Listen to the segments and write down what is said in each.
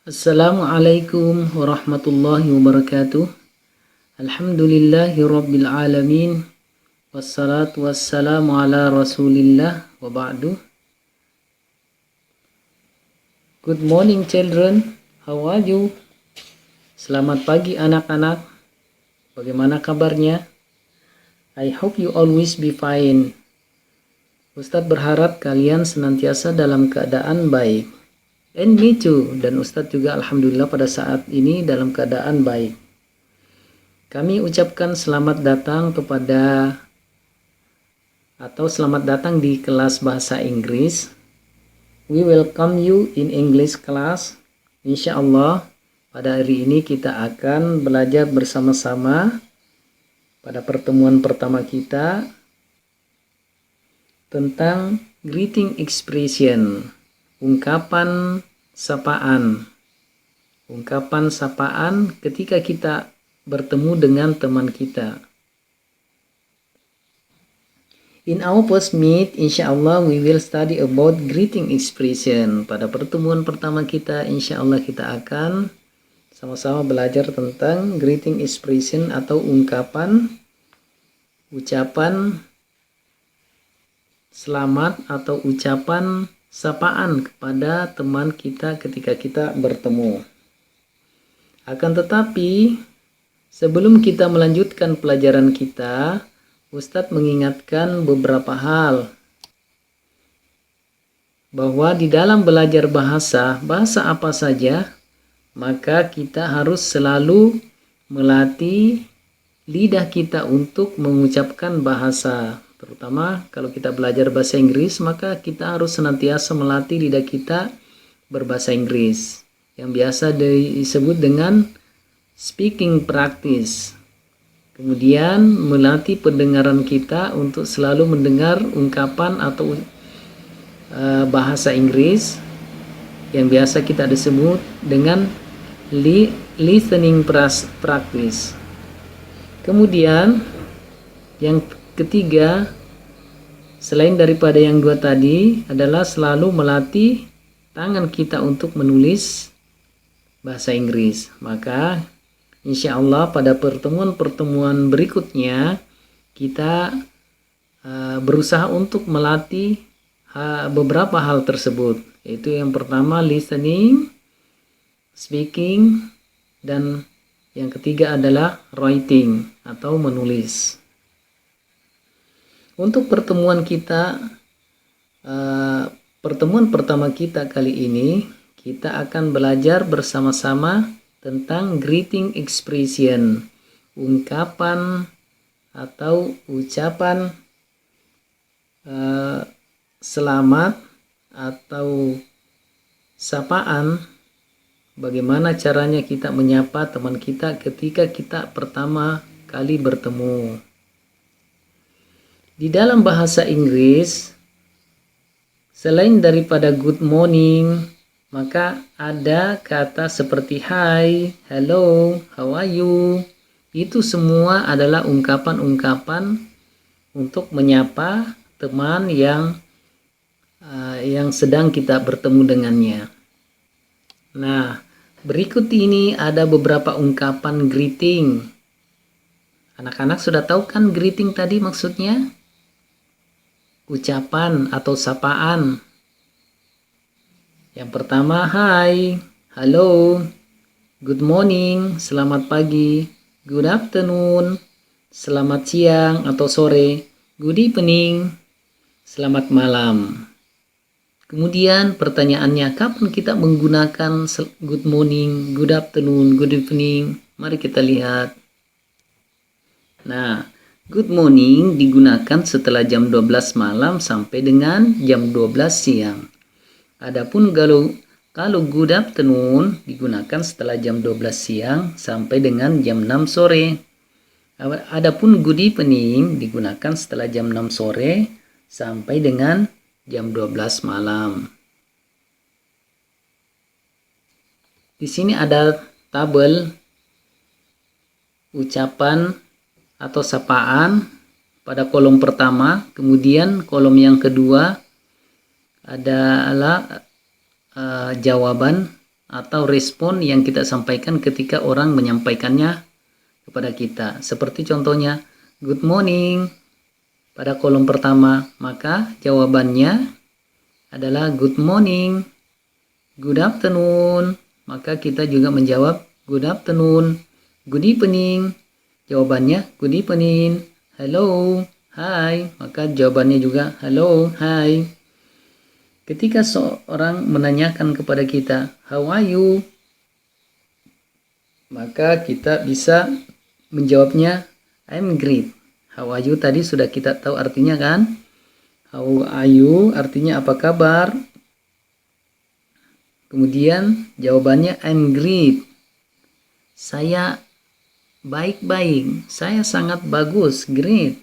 Assalamualaikum warahmatullahi wabarakatuh. Alhamdulillahi rabbil alamin. Wassalatu wassalamu ala rasulillah wa ba'du. Good morning children. How are you? Selamat pagi anak-anak. Bagaimana kabarnya? I hope you always be fine. Ustadz berharap kalian senantiasa dalam keadaan baik. And me too. Dan Ustadz juga alhamdulillah pada saat ini dalam keadaan baik. Kami ucapkan selamat datang selamat datang di kelas bahasa Inggris. We welcome you in English class. Insya Allah pada hari ini kita akan belajar bersama-sama pada pertemuan pertama kita tentang greeting expression. Ungkapan sapaan ketika kita bertemu dengan teman kita. In our first meet, insyaallah we will study about greeting expression. Pada pertemuan pertama kita, insyaallah kita akan sama-sama belajar tentang greeting expression atau ucapan selamat atau ucapan sapaan kepada teman kita ketika kita bertemu. Akan tetapi, sebelum kita melanjutkan pelajaran kita, Ustadz mengingatkan beberapa hal. Bahwa di dalam belajar bahasa apa saja, maka kita harus selalu melatih lidah kita untuk mengucapkan bahasa. Terutama kalau kita belajar bahasa Inggris, maka kita harus senantiasa melatih lidah kita berbahasa Inggris, yang biasa disebut dengan speaking practice. Kemudian melatih pendengaran kita untuk selalu mendengar ungkapan atau bahasa Inggris yang biasa kita disebut dengan listening practice. Kemudian yang ketiga, selain daripada yang dua tadi, adalah selalu melatih tangan kita untuk menulis bahasa Inggris. Maka insya Allah pada pertemuan-pertemuan berikutnya kita berusaha untuk melatih beberapa hal tersebut, yaitu yang pertama listening, speaking, dan yang ketiga adalah writing atau menulis. Untuk pertemuan pertama kita kali ini, kita akan belajar bersama-sama tentang greeting expression, ungkapan atau ucapan selamat atau sapaan. Bagaimana caranya kita menyapa teman kita ketika kita pertama kali bertemu. Di dalam bahasa Inggris, selain daripada good morning, maka ada kata seperti hi, hello, how are you. Itu semua adalah ungkapan-ungkapan untuk menyapa teman yang sedang kita bertemu dengannya. Nah, berikut ini ada beberapa ungkapan greeting. Anak-anak sudah tahu kan greeting tadi maksudnya? Ucapan atau sapaan. Yang pertama, hi, hello, good morning, selamat pagi, good afternoon, selamat siang atau sore, good evening, selamat malam. Kemudian pertanyaannya, kapan kita menggunakan good morning, good afternoon, good evening? Mari kita lihat. Nah, good morning digunakan setelah jam 12 malam sampai dengan jam 12 siang. Adapun kalau good afternoon digunakan setelah jam 12 siang sampai dengan jam 6 sore. Adapun good evening digunakan setelah jam 6 sore sampai dengan jam 12 malam. Di sini ada tabel ucapan atau sapaan pada kolom pertama, kemudian kolom yang kedua adalah jawaban atau respon yang kita sampaikan ketika orang menyampaikannya kepada kita. Seperti contohnya, good morning pada kolom pertama, maka jawabannya adalah good morning. Good afternoon, maka kita juga menjawab good afternoon. Good evening, jawabannya good evening. Hello, hi, maka jawabannya juga hello, hi. Ketika seorang menanyakan kepada kita, how are you? Maka kita bisa menjawabnya, I'm great. How are you tadi sudah kita tahu artinya kan? How are you artinya apa kabar? Kemudian jawabannya I'm great. Saya baik-baik. Saya sangat bagus. Great.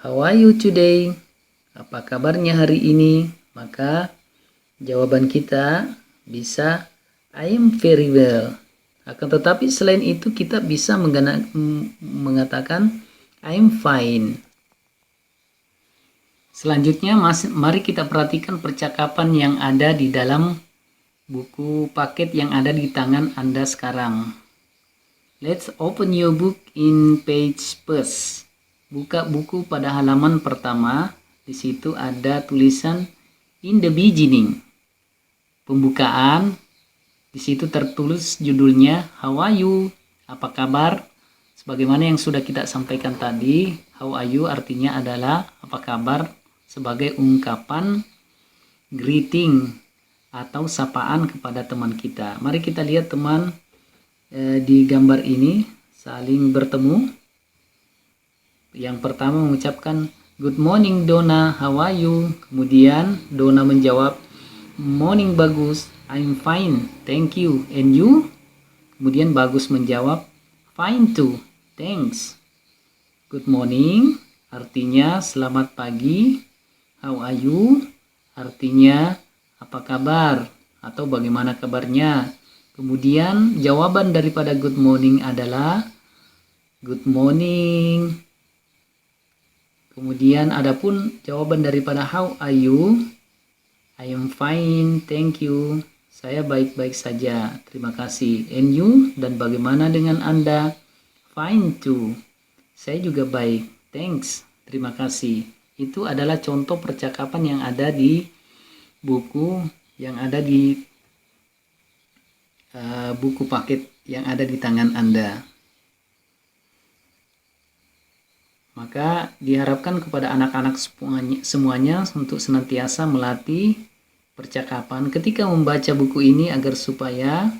How are you today? Apa kabarnya hari ini? Maka jawaban kita bisa I am very well. Akan tetapi selain itu kita bisa mengatakan I'm fine. Selanjutnya mari kita perhatikan percakapan yang ada di dalam buku paket yang ada di tangan Anda sekarang. Let's open your book in page first. Buka buku pada halaman pertama. Di situ ada tulisan in the beginning. Pembukaan. Di situ tertulis judulnya How are you? Apa kabar? Sebagaimana yang sudah kita sampaikan tadi, how are you artinya adalah apa kabar sebagai ungkapan greeting atau sapaan kepada teman kita. Mari kita lihat teman di gambar ini saling bertemu. Yang pertama mengucapkan good morning Donna, how are you? Kemudian Donna menjawab morning Bagus, I'm fine, thank you. And you? Kemudian Bagus menjawab, fine too, thanks. Good morning artinya selamat pagi. How are you? Artinya apa kabar atau bagaimana kabarnya. Kemudian jawaban daripada good morning adalah good morning. Kemudian adapun jawaban daripada how are you? I am fine, thank you. Saya baik-baik saja, terima kasih. And you? Dan bagaimana dengan Anda? Fine too. Saya juga baik, thanks, terima kasih. Itu adalah contoh percakapan yang ada di buku yang ada di buku paket yang ada di tangan Anda. Maka diharapkan kepada anak-anak semuanya untuk senantiasa melatih percakapan ketika membaca buku ini agar supaya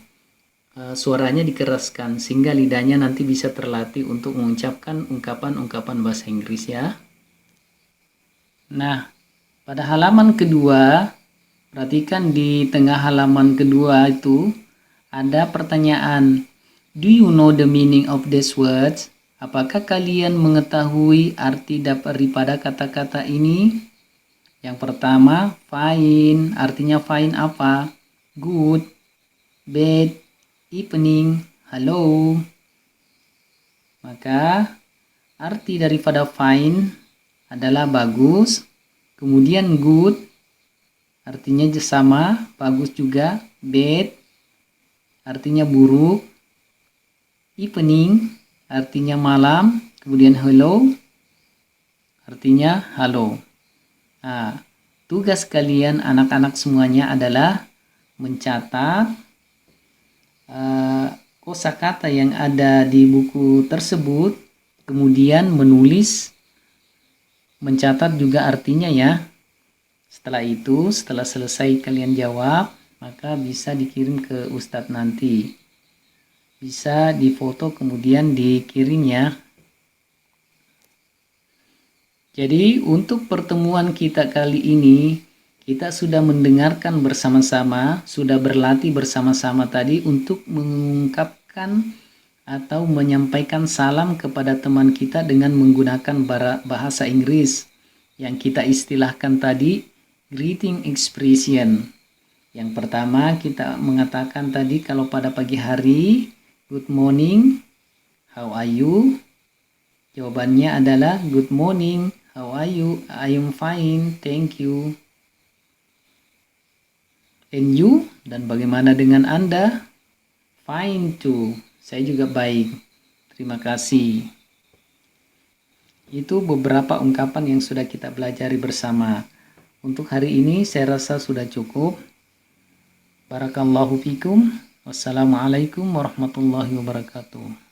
suaranya dikeraskan sehingga lidahnya nanti bisa terlatih untuk mengucapkan ungkapan-ungkapan bahasa Inggris ya. Nah, pada halaman kedua, perhatikan di tengah halaman kedua itu ada pertanyaan, do you know the meaning of these words? Apakah kalian mengetahui arti daripada kata-kata ini? Yang pertama, fine. Artinya fine apa? Good, bad, evening, hello. Maka arti daripada fine adalah bagus. Kemudian good artinya sama, bagus juga. Bad artinya buruk. Evening artinya malam, kemudian hello artinya halo. Nah, tugas kalian anak-anak semuanya adalah mencatat kosakata yang ada di buku tersebut, kemudian menulis, mencatat juga artinya ya. Setelah itu, setelah selesai kalian jawab, maka bisa dikirim ke Ustadz nanti. Bisa difoto kemudian dikirim ya. Jadi untuk pertemuan kita kali ini kita sudah mendengarkan bersama-sama, sudah berlatih bersama-sama tadi untuk mengungkapkan atau menyampaikan salam kepada teman kita dengan menggunakan bahasa Inggris yang kita istilahkan tadi greeting expression. Yang pertama kita mengatakan tadi kalau pada pagi hari, good morning, how are you? Jawabannya adalah good morning, how are you? I am fine, thank you. And you? Dan bagaimana dengan Anda? Fine too. Saya juga baik. Terima kasih. Itu beberapa ungkapan yang sudah kita pelajari bersama. Untuk hari ini saya rasa sudah cukup. Barakallahu fikum. Wassalamualaikum warahmatullahi wabarakatuh.